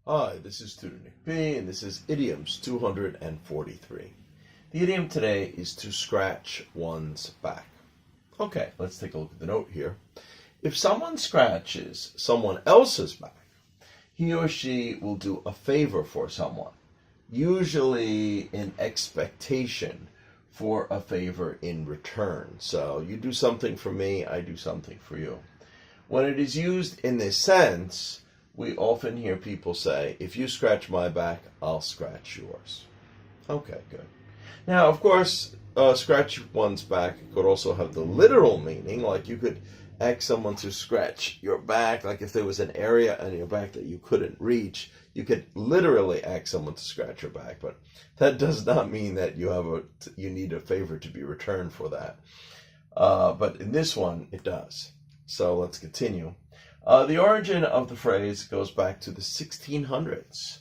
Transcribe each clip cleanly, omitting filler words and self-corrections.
Hi, this is Tutor Nick P, and this is Idioms 243. The idiom today is to scratch one's back. Okay, let's take a look at the note here. If someone scratches someone else's back, he or she will do a favor for someone, usually in expectation for a favor in return. So you do something for me, I do something for you. When it is used in this sense, we often hear people say, if you scratch my back, I'll scratch yours. Okay, good. Now, of course, scratch one's back could also have the literal meaning, like you could ask someone to scratch your back, like if there was an area on your back that you couldn't reach, you could literally ask someone to scratch your back, but that does not mean that you need a favor to be returned for that. But in this one, it does. So let's continue. The origin of the phrase goes back to the 1600s,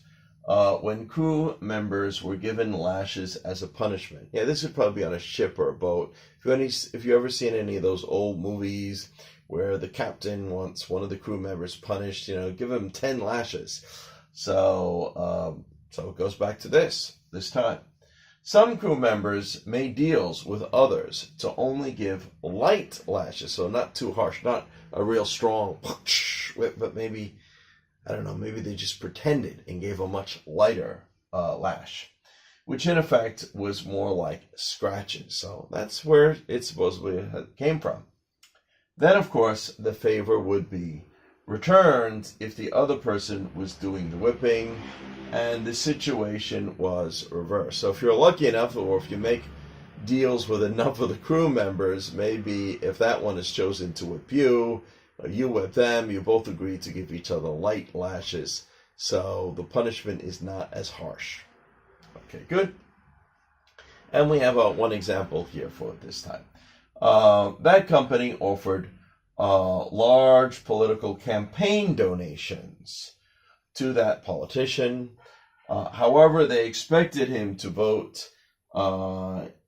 when crew members were given lashes as a punishment. Yeah, this would probably be on a ship or a boat. If you ever seen any of those old movies where the captain wants one of the crew members punished, give him 10 lashes. So it goes back to this time. Some crew members made deals with others to only give light lashes, so not too harsh, not a real strong, but maybe, I don't know, maybe they just pretended and gave a much lighter lash, which in effect was more like scratches. So that's where it supposedly came from. Then, of course, the favor would be returned if the other person was doing the whipping and the situation was reversed. So if you're lucky enough, or if you make deals with enough of the crew members, maybe if that one is chosen to whip you, or you whip them, you both agree to give each other light lashes, so the punishment is not as harsh. Okay, good. And we have one example here for this time. That company offered large political campaign donations to that politician. However, they expected him to vote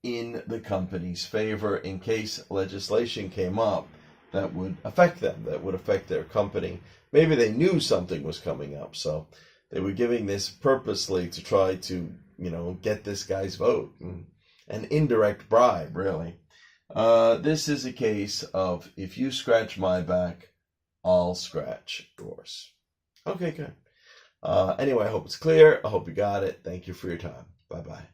in the company's favor in case legislation came up that would affect them, that would affect their company. Maybe they knew something was coming up, so they were giving this purposely to try to, get this guy's vote. An indirect bribe, really. This is a case of, if you scratch my back, I'll scratch yours. Okay, good. Anyway, I hope it's clear. I hope you got it. Thank you for your time. Bye-bye.